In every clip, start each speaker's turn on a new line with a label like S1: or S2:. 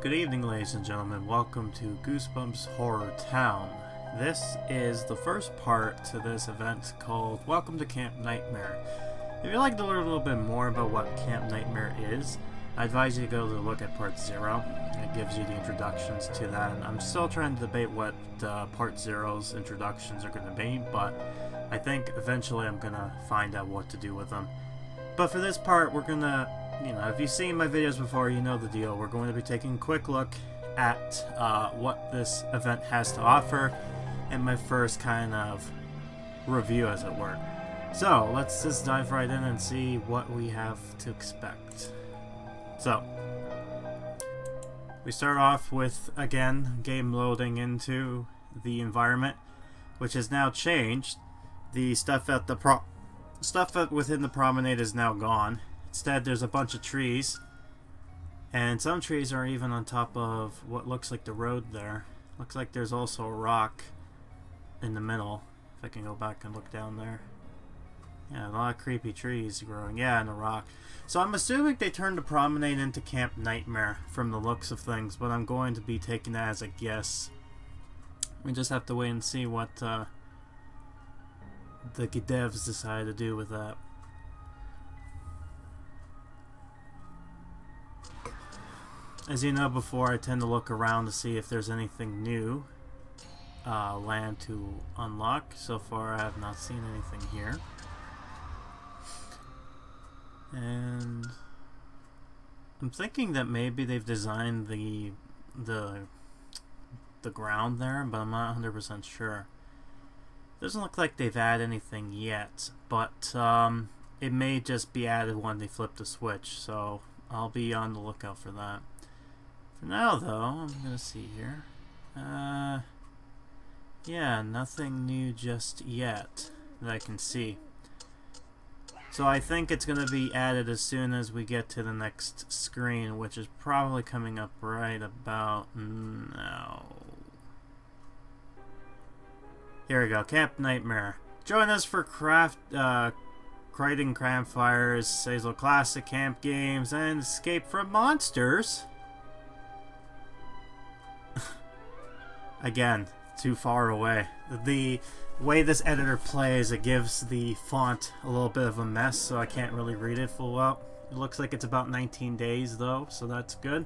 S1: Good evening, ladies and gentlemen. Welcome to Goosebumps HorrorTown. This is the first part to this event called Welcome to Camp Nightmare. If you'd like to learn a little bit more about what Camp Nightmare is, I advise you to go to look at Part 0. It gives you the introductions to that. And I'm still trying to debate what Part 0's introductions are going to be, but I think eventually I'm going to find out what to do with them. But for this part, we're going to, if you've seen my videos before, you know the deal. We're going to be taking a quick look at what this event has to offer and my first kind of review, as it were. So, let's just dive right in and see what we have to expect. So, we start off with, again, game loading into the environment, which has now changed. The stuff at the within the promenade is now gone. Instead, there's a bunch of trees, and some trees are even on top of what looks like the road there. Looks like there's also a rock in the middle. If I can go back and look down there. Yeah, a lot of creepy trees growing. Yeah, and a rock. So I'm assuming they turned the promenade into Camp Nightmare from the looks of things, but I'm going to be taking that as a guess. We just have to wait and see what the devs decide to do with that. As you know before, I tend to look around to see if there's anything new land to unlock. So far I have not seen anything here. And I'm thinking that maybe they've designed the ground there, but I'm not 100% sure. Doesn't look like they've added anything yet, but it may just be added when they flip the switch, so I'll be on the lookout for that. For now, though, I'm gonna see here. Yeah, nothing new just yet that I can see. So I think it's gonna be added as soon as we get to the next screen, which is probably coming up right about now. Here we go, Camp Nightmare. Join us for creating campfires, Pixowl classic camp games, and escape from monsters. Again, too far away. The way this editor plays, it gives the font a little bit of a mess, so I can't really read it full well. It looks like it's about 19 days though, so that's good.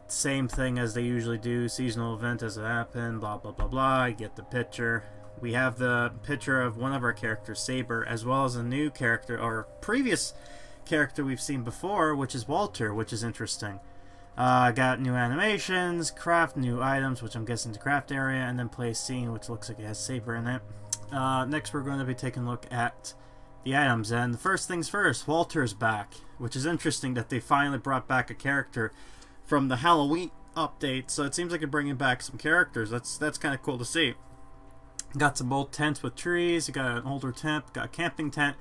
S1: Same thing as they usually do, seasonal event as it happened, blah blah blah blah, you get the picture. We have the picture of one of our characters, Saber, as well as a new character, or previous character we've seen before, which is Walter, which is interesting. Got new animations, craft new items, which I'm guessing is the craft area, and then play a scene, which looks like it has Saber in it. Next we're going to be taking a look at the items, and the first things first, Walter's back, which is interesting that they finally brought back a character from the Halloween update, so it seems like they're bringing back some characters. That's kind of cool to see. Got some old tents with trees, you got an older tent, got a camping tent,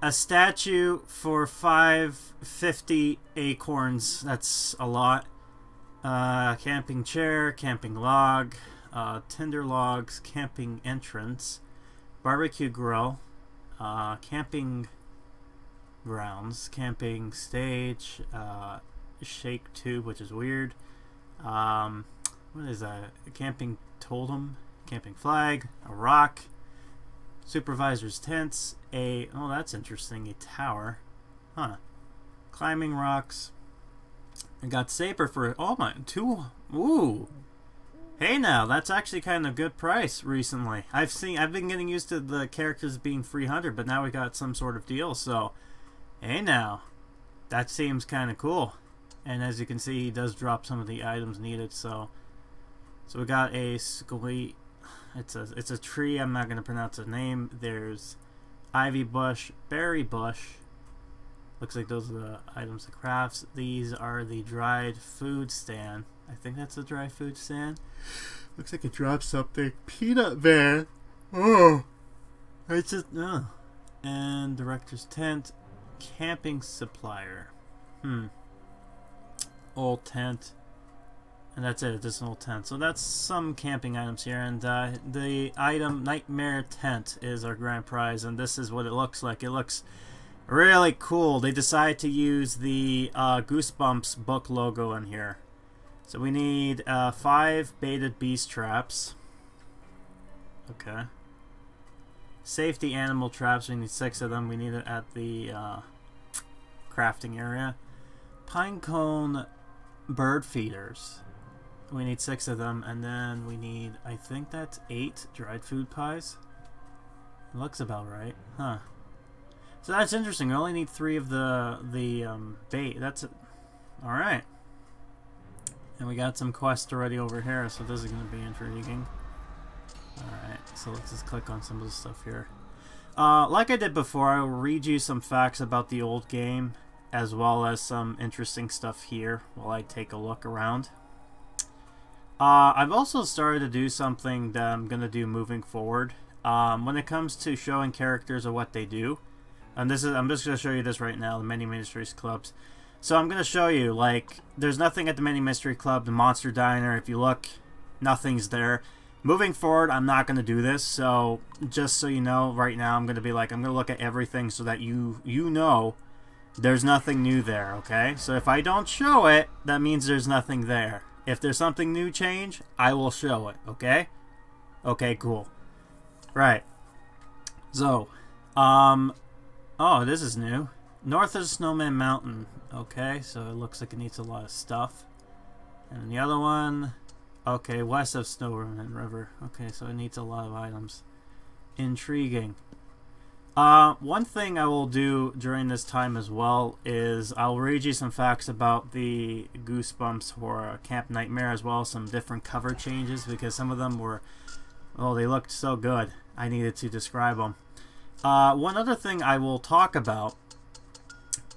S1: a statue for 550 acorns, that's a lot. Camping chair, camping log, tinder logs, camping entrance, barbecue grill, camping grounds, camping stage, shake tube, which is weird. What is that? A camping totem, camping flag, a rock, supervisor's tents, oh that's interesting, a tower, huh? Climbing rocks. I got Saber for ooh. Hey now, that's actually kind of good price recently. I've been getting used to the characters being 300, but now we got some sort of deal. So, hey now, that seems kind of cool. And as you can see, he does drop some of the items needed. So we got a squeak. It's a tree. I'm not gonna pronounce the name. There's ivy bush, berry bush. Looks like those are the items to crafts. These are the dried food stand. I think that's a dry food stand. Looks like it dropped something. Peanut van. Oh, it's just And director's tent, camping supplier. Old tent. And that's it, just an old tent. So that's some camping items here, and the item Nightmare Tent is our grand prize, and this is what it looks like. It looks Really cool. They decided to use the Goosebumps book logo in here. So we need 5 baited beast traps. Okay. Safety animal traps. We need 6 of them. We need it at the crafting area. Pinecone bird feeders. We need 6 of them. And then we need, I think that's 8 dried food pies. Looks about right. Huh. So that's interesting. We only need 3 of the bait. That's it. Alright. And we got some quests already over here, so this is going to be intriguing. Alright, so let's just click on some of the stuff here. Like I did before, I will read you some facts about the old game, as well as some interesting stuff here while I take a look around. I've also started to do something that I'm going to do moving forward. When it comes to showing characters of what they do, and I'm just going to show you this right now, the Many Mysteries Clubs. So I'm going to show you, like, there's nothing at the Many Mystery Club, the Monster Diner. If you look, nothing's there. Moving forward, I'm not going to do this, so just so you know, right now I'm going to be like, I'm going to look at everything so that you know there's nothing new there, okay? So if I don't show it, that means there's nothing there. If there's something new change, I will show it, okay? Okay, cool. Right. So, oh, this is new. North of Snowman Mountain. Okay, so it looks like it needs a lot of stuff. And the other one, okay, west of Snowman River. Okay, so it needs a lot of items. Intriguing. One thing I will do during this time as well is I'll read you some facts about the Goosebumps Horror Camp Nightmare, as well as some different cover changes, because some of them were, oh, they looked so good. I needed to describe them. One other thing I will talk about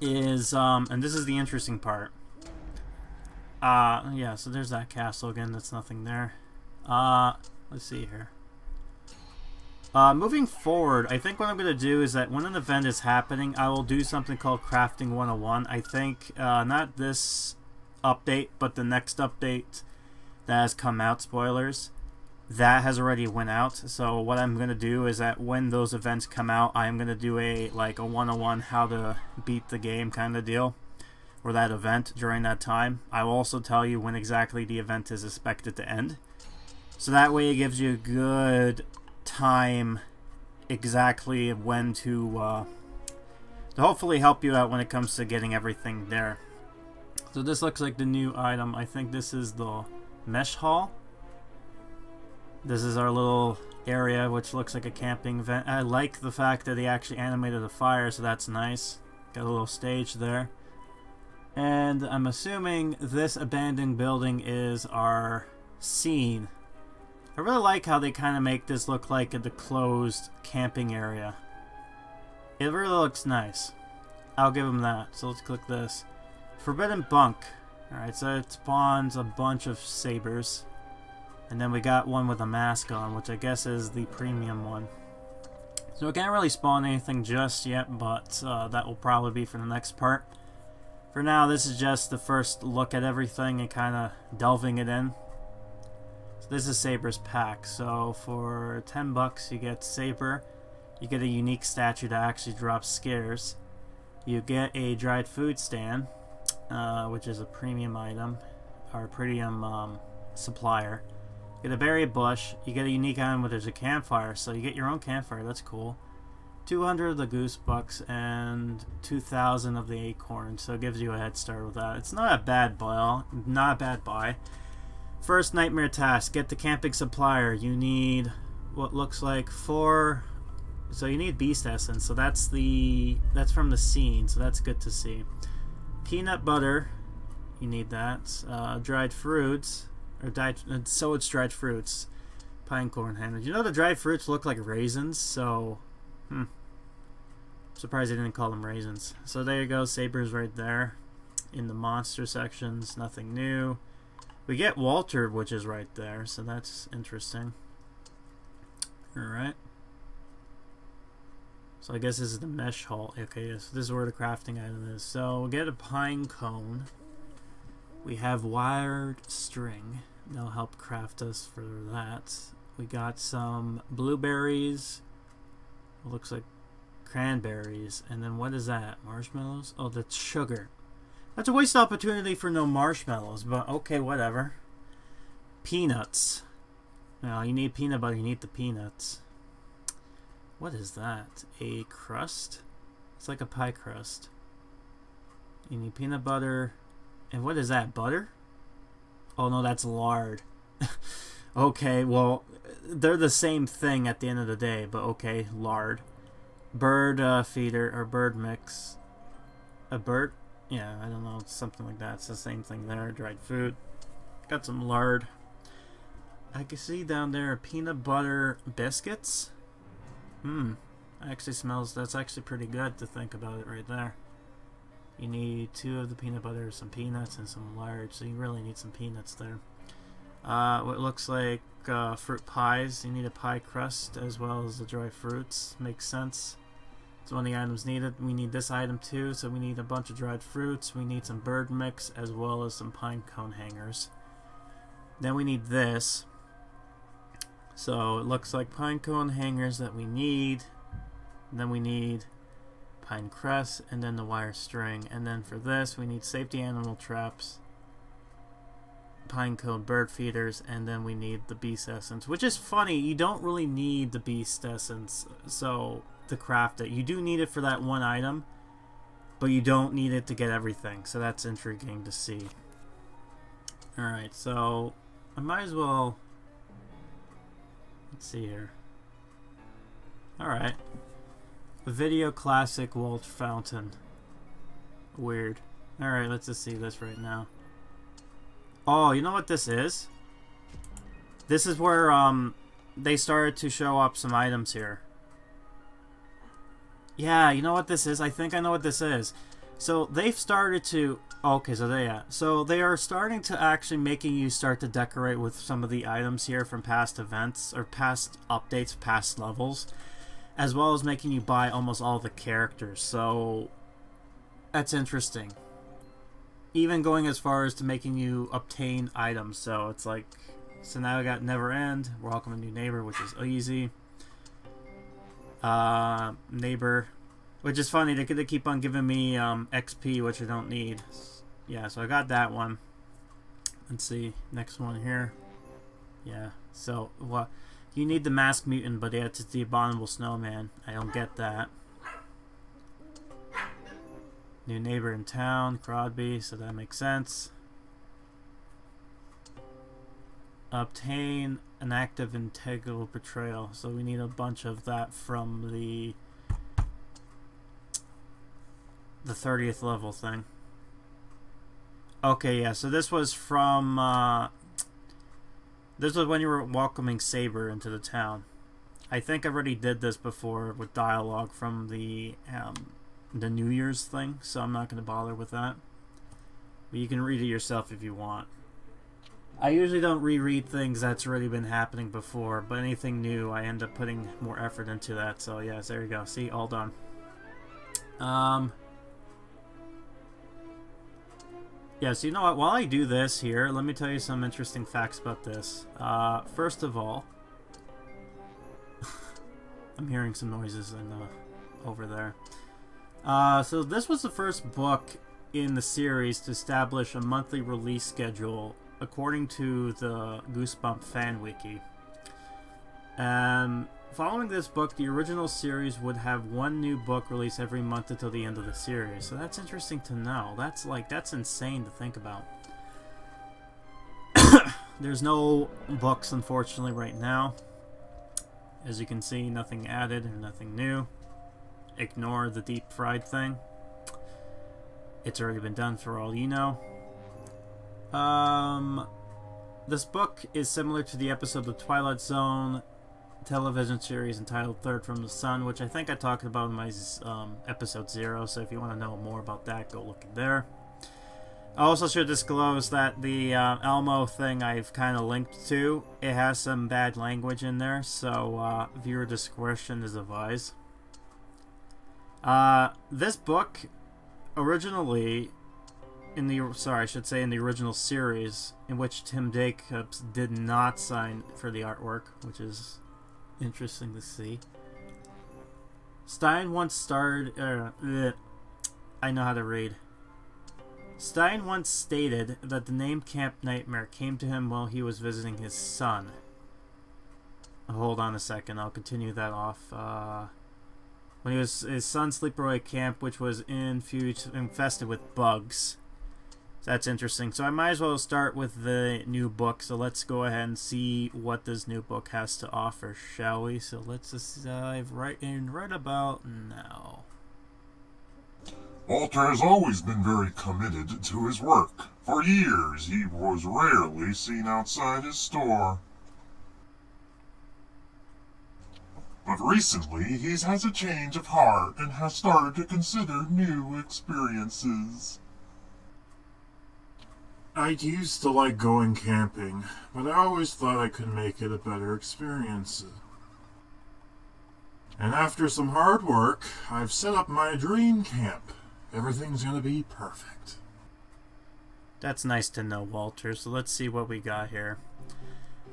S1: is, and this is the interesting part. Yeah, so there's that castle again. That's nothing there. Let's see here. Moving forward, I think what I'm going to do is that when an event is happening, I will do something called Crafting 101. I think, not this update, but the next update that has come out, spoilers, that has already went out. So what I'm going to do is that when those events come out, I'm going to do a 101 how to beat the game kind of deal, or that event during that time. I will also tell you when exactly the event is expected to end. So that way it gives you a good time exactly when to hopefully help you out when it comes to getting everything there. So this looks like the new item. I think this is the mesh hall. This is our little area, which looks like a camping event. I like the fact that they actually animated a fire, so that's nice. Got a little stage there. And I'm assuming this abandoned building is our scene. I really like how they kind of make this look like the closed camping area. It really looks nice. I'll give them that. So let's click this. Forbidden Bunk. Alright, so it spawns a bunch of sabers. And then we got one with a mask on, which I guess is the premium one. So we can't really spawn anything just yet, but that will probably be for the next part. For now, this is just the first look at everything and kind of delving it in. So this is Saber's pack. So for 10 bucks, you get Saber. You get a unique statue that actually drops scares. You get a dried food stand, which is a premium item, or premium supplier. You get a berry bush. You get a unique item where there's a campfire, so you get your own campfire. That's cool. 200 of the goose bucks and 2,000 of the acorns, so it gives you a head start with that. It's not a bad buy. Not a bad buy. First nightmare task: get the camping supplier. You need what looks like 4. So you need beast essence. So that's from the scene. So that's good to see. Peanut butter. You need that. Dried fruits. Or so it's dried fruits. Pinecorn handles. You know the dried fruits look like raisins, so surprised they didn't call them raisins. So there you go, Saber's right there. In the monster sections, nothing new. We get Walter, which is right there, so that's interesting. Alright. So I guess this is the mesh hall. Okay, yes, this is where the crafting item is. So we'll get a pine cone. We have wired string. They'll help craft us for that. We got some blueberries. It looks like Cranberries. And then what is that? Marshmallows? Oh, that's sugar. That's a waste opportunity for no marshmallows, but okay, whatever. Peanuts. Now, you need peanut butter, you need the peanuts. What is that? A crust? It's like a pie crust. You need peanut butter. And what is that? Butter? Oh no, that's lard. Okay, well, they're the same thing at the end of the day, but okay, lard. Bird feeder, or bird mix. A bird? Yeah, I don't know, something like that. It's the same thing there. Dried food. Got some lard. I can see down there peanut butter biscuits. Actually smells, that's actually pretty good to think about it right there. You need 2 of the peanut butter, some peanuts, and some lard, so you really need some peanuts there. What looks like fruit pies. You need a pie crust as well as the dry fruits. Makes sense. It's one of the items needed. We need this item too, so we need a bunch of dried fruits. We need some bird mix as well as some pine cone hangers. Then we need this. So it looks like pine cone hangers that we need. And then we need pine crust and then the wire string. And then for this we need safety animal traps, pine cone bird feeders, and then we need the beast essence. Which is funny, you don't really need the beast essence so to craft it. You do need it for that one item, but you don't need it to get everything. So that's intriguing to see. Alright, so I might as well... Let's see here. Alright. A video classic Walt fountain. Weird. Alright, let's just see this right now. Oh, you know what this is? This is where they started to show up some items here. Yeah, you know what this is? I think I know what this is. So they've started to... Okay, so they are starting to actually making you start to decorate with some of the items here from past events or past updates, past levels, as well as making you buy almost all the characters. So that's interesting. Even going as far as to making you obtain items. So it's like, so now we got Never End, Welcome a New Neighbor, which is easy. Neighbor, which is funny, they keep on giving me XP, which I don't need. Yeah, so I got that one. Let's see, next one here. Yeah, so what? You need the Masked Mutant, but yeah, it's the Abominable Snowman. I don't get that. New neighbor in town, Crodby, so that makes sense. Obtain an active integral betrayal. So we need a bunch of that from the 30th level thing. Okay, yeah, so this was from this was when you were welcoming Saber into the town. I think I already did this before with dialogue from the New Year's thing, so I'm not going to bother with that. But you can read it yourself if you want. I usually don't reread things that's already been happening before, but anything new, I end up putting more effort into that. So yes, there you go. See, all done. Yeah, so you know what? While I do this here, let me tell you some interesting facts about this. First of all, I'm hearing some noises over there. So this was the first book in the series to establish a monthly release schedule according to the Goosebumps fan wiki. Following this book, the original series would have one new book released every month until the end of the series. So that's interesting to know. That's insane to think about. There's no books, unfortunately, right now. As you can see, nothing added or nothing new. Ignore the deep fried thing. It's already been done for all you know. This book is similar to the episode of Twilight Zone television series entitled Third from the Sun, which I think I talked about in my episode 0, so if you want to know more about that, go look there. I also should disclose that the Elmo thing I've kind of linked to, it has some bad language in there, so viewer discretion is advised. This book, originally, in the original series, in which Tim Jacobs did not sign for the artwork, which is interesting to see. Stein once starred... I know how to read. Stein once stated that the name Camp Nightmare came to him while he was visiting his son. Hold on a second, I'll continue that off. When he was his son's sleepaway camp, which was infested with bugs. That's interesting. So I might as well start with the new book. So let's go ahead and see what this new book has to offer, shall we? So let's just dive right in right about now.
S2: Walter has always been very committed to his work. For years, he was rarely seen outside his store. But recently, he's had a change of heart and has started to consider new experiences.
S3: I used to like going camping, but I always thought I could make it a better experience. And after some hard work, I've set up my dream camp. Everything's gonna be perfect.
S1: That's nice to know, Walter. So let's see what we got here.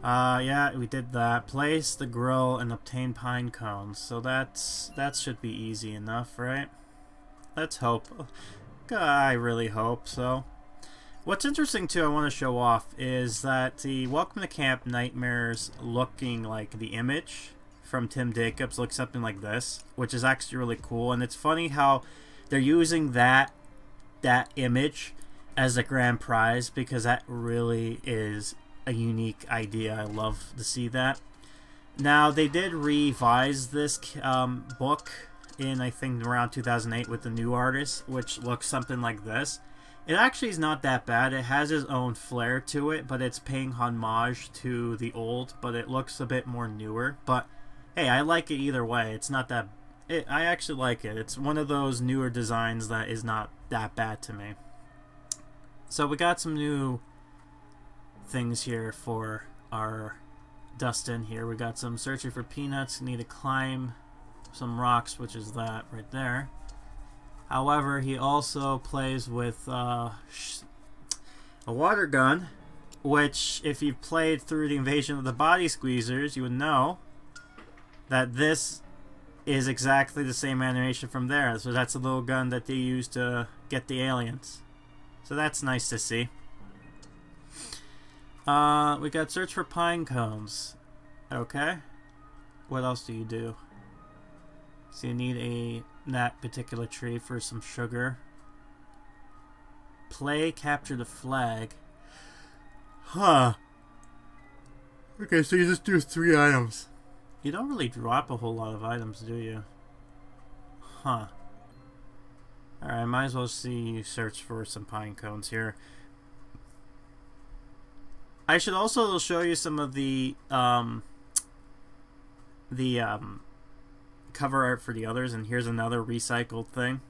S1: Yeah, we did that. Place the grill and obtain pine cones. So that should be easy enough, right? Let's hope. I really hope so. What's interesting too, I want to show off, is that the Welcome to Camp Nightmares looking like the image from Tim Jacobs looks something like this, which is actually really cool. And it's funny how they're using that image as a grand prize, because that really is a unique idea. I love to see that. Now, they did revise this book in, I think, around 2008 with the new artist, which looks something like this. It actually is not that bad. It has its own flair to it, but it's paying homage to the old, but it looks a bit more newer. But, hey, I like it either way. It's not that... I actually like it. It's one of those newer designs that is not that bad to me. So we got some new things here for our Dustin here. We got some searching for peanuts. Need to climb some rocks, which is that right there. However, he also plays with a water gun, which, if you've played through the Invasion of the Body Squeezers, you would know that this is exactly the same animation from there. So that's a little gun that they use to get the aliens. So that's nice to see. We got search for pine cones. Okay. What else do you do? So you need that particular tree for some sugar. Play capture the flag. Huh. Okay, so you just do 3 items. You don't really drop a whole lot of items, do you? Huh. Alright, might as well see you search for some pine cones here. I should also show you some of the cover art for the others, and here's another recycled thing.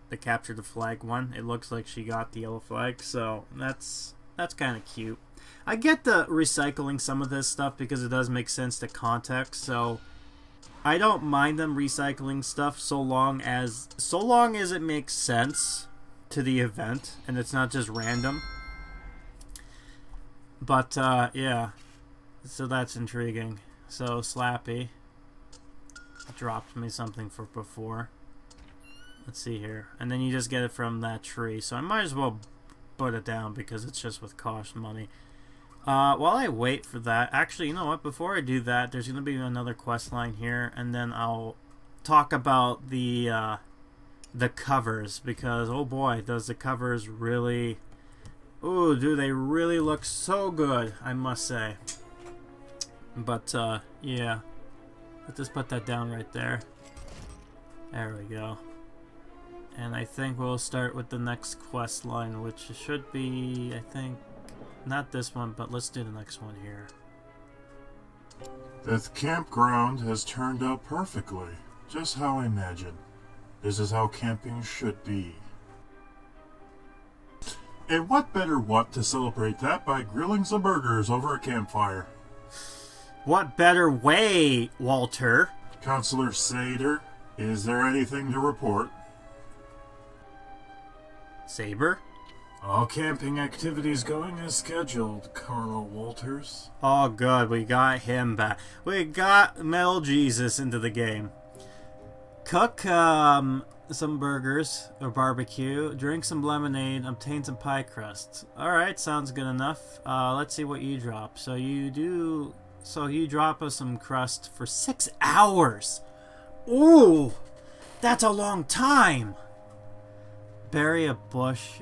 S1: The capture the flag one. It looks like she got the yellow flag, so that's kind of cute. I get the recycling some of this stuff because it does make sense to context, so I don't mind them recycling stuff so long as it makes sense to the event and it's not just random. But yeah, so that's intriguing. So Slappy dropped me something for before. Let's see here, and then you just get it from that tree. So I might as well put it down because it's just with cost money. While I wait for that, actually, you know what? Before I do that, there's going to be another quest line here, and then I'll talk about the covers, because oh boy, does the covers really... Ooh, do they really look so good, I must say. But yeah, let's just put that down right there. There we go. And I think we'll start with the next quest line, which should be, I think, not this one, but let's do the next one here.
S3: The campground has turned out perfectly, just how I imagined. This is how camping should be. And what better to celebrate that by grilling some burgers over a campfire?
S1: What better way, Walter?
S3: Counselor Sater, is there anything to report?
S1: Saber?
S3: All camping activities going as scheduled, Colonel Walters.
S1: Oh good, we got him back. We got Metal Jesus into the game. cook some burgers or barbecue, drink some lemonade, obtain some pie crusts. Alright, sounds good enough. Let's see what you drop. So you drop us some crust for 6 hours. Ooh, that's a long time. Bury a bush,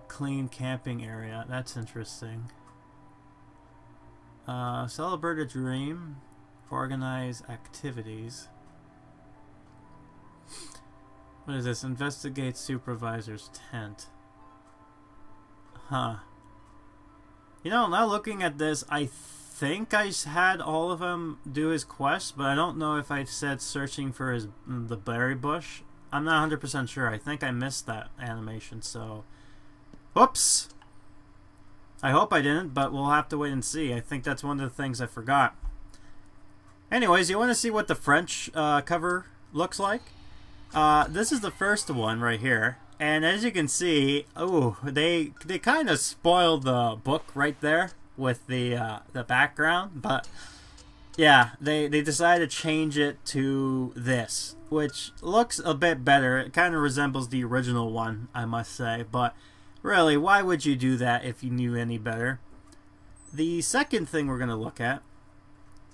S1: clean camping area. That's interesting. Celebrate a dream. Organize activities. What is this? Investigate supervisor's tent. Huh. You know, now looking at this, I think I had all of them do his quest, but I don't know if I said searching for the berry bush. I'm not 100% sure. I think I missed that animation, so... Whoops! I hope I didn't, but we'll have to wait and see. I think that's one of the things I forgot. Anyways, you want to see what the French cover looks like? This is the first one right here, and as you can see, oh, they kind of spoiled the book right there with the background, but yeah, they decided to change it to this, which looks a bit better. It kind of resembles the original one, I must say, but really, why would you do that if you knew any better? The second thing we're going to look at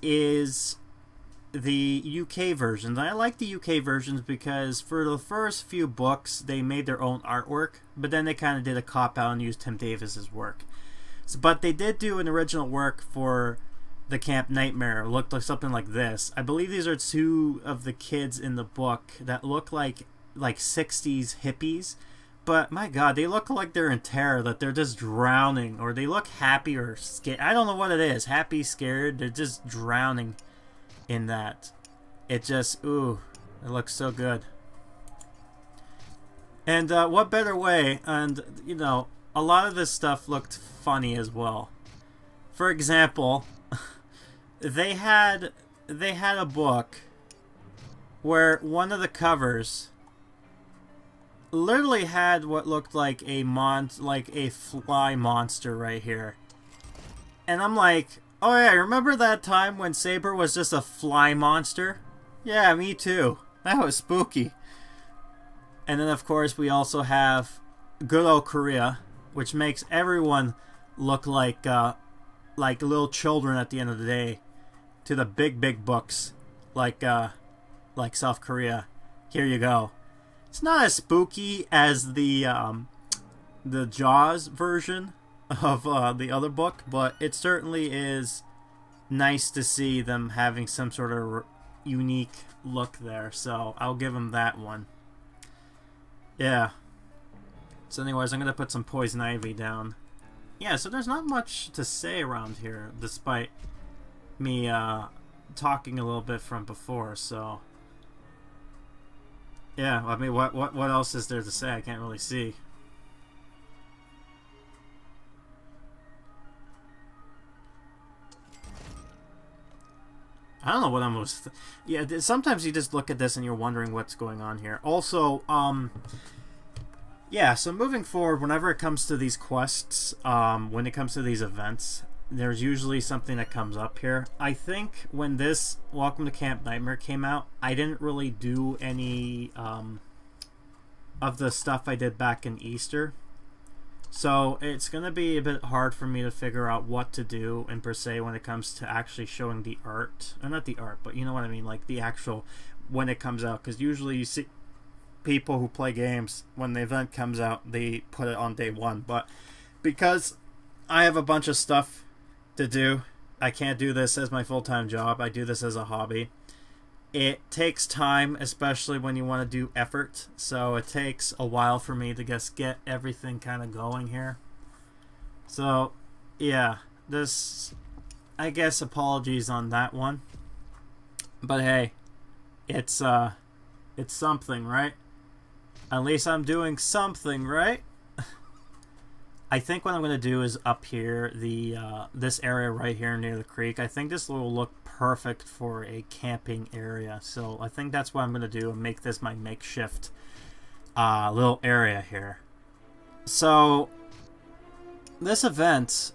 S1: is the UK versions. I like the UK versions because for the first few books they made their own artwork, but then they kind of did a cop-out and used Tim Davis's work. So, but they did do an original work for the Camp Nightmare. It looked like something like this. I believe these are two of the kids in the book that look like 60s hippies, but my god, they look like they're in terror, that they're just drowning, or they look happy or scared. I don't know what it is. Happy, scared, they're just drowning in that. It just, ooh, it looks so good. And what better way, and you know, a lot of this stuff looked funny as well. For example, they had a book where one of the covers literally had what looked like a fly monster right here. And I'm like, oh yeah, remember that time when Saber was just a fly monster? Yeah, me too. That was spooky. And then of course we also have good old Korea, which makes everyone look like little children at the end of the day, to the big books, like South Korea. Here you go. It's not as spooky as the Jaws version of the other book, but it certainly is nice to see them having some sort of unique look there, so I'll give them that one. Yeah. So anyways, I'm going to put some poison ivy down. Yeah, so there's not much to say around here, despite me talking a little bit from before, so... Yeah, I mean, what else is there to say? I can't really see. I don't know what I'm most... Yeah, sometimes you just look at this and you're wondering what's going on here. Also, yeah, so moving forward, whenever it comes to these quests, when it comes to these events, there's usually something that comes up here. I think when this Welcome to Camp Nightmare came out, I didn't really do any of the stuff I did back in Easter. So it's going to be a bit hard for me to figure out what to do in per se when it comes to actually showing the art. Or not the art, but you know what I mean, like the actual when it comes out. Because usually you see people who play games, when the event comes out, they put it on day one. But because I have a bunch of stuff to do, I can't do this as my full-time job. I do this as a hobby. It takes time, especially when you want to do effort, so it takes a while for me to just get everything kind of going here. So yeah, this, I guess, apologies on that one, but hey, it's something, right? At least I'm doing something, right? I think what I'm going to do is up here, this area right here near the creek. I think this will look perfect for a camping area. So I think that's what I'm going to do and make this my makeshift little area here. So this event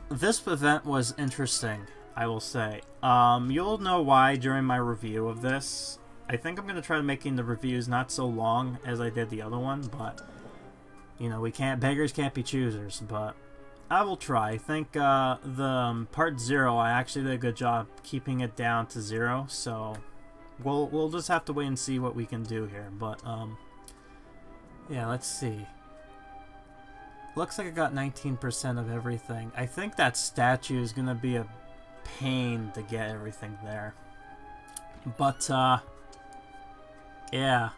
S1: was interesting, I will say. You'll know why during my review of this. I think I'm gonna try making the reviews not so long as I did the other one, but you know, beggars can't be choosers, but I will try. I think the part 0, I actually did a good job keeping it down to 0, so we'll just have to wait and see what we can do here. But yeah, let's see. Looks like I got 19% of everything. I think that statue is gonna be a pain to get everything there. But yeah.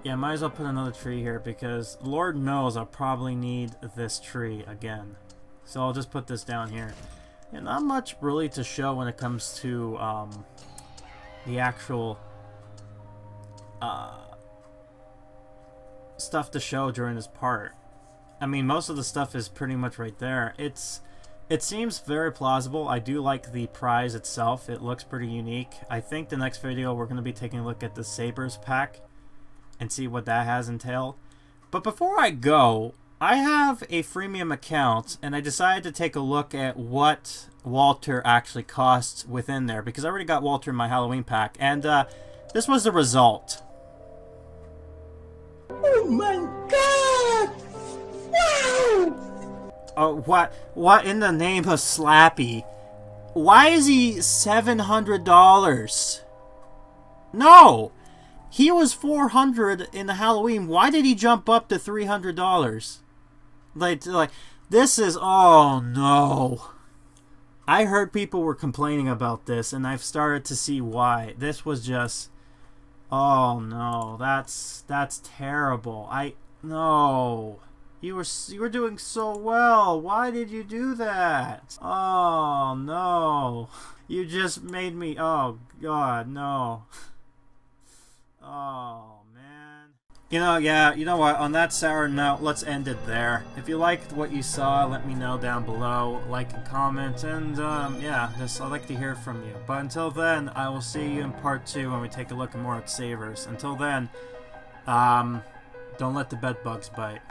S1: Yeah, might as well put another tree here because Lord knows I'll probably need this tree again. So I'll just put this down here. Yeah, not much really to show when it comes to the actual stuff to show during this part. I mean, most of the stuff is pretty much right there. It seems very plausible. I do like the prize itself. It looks pretty unique. I think the next video we're going to be taking a look at the Sabers pack and see what that has entailed. But before I go, I have a freemium account, and I decided to take a look at what Walter actually costs within there, because I already got Walter in my Halloween pack, and this was the result.
S4: Oh my god! Wow!
S1: Oh, what in the name of Slappy? Why is he $700? No! He was $400 in the Halloween. Why did he jump up to $300? Like this is, oh no. I heard people were complaining about this, and I've started to see why. This was just, oh no, that's terrible. No. You were doing so well. Why did you do that? Oh no. You just made me, oh god, no. Oh, man. You know, yeah, you know what? On that sour note, let's end it there. If you liked what you saw, let me know down below. Like and comment, and, yeah, I'd like to hear from you. But until then, I will see you in part 2 when we take a look at more at Savers. Until then, don't let the bed bugs bite.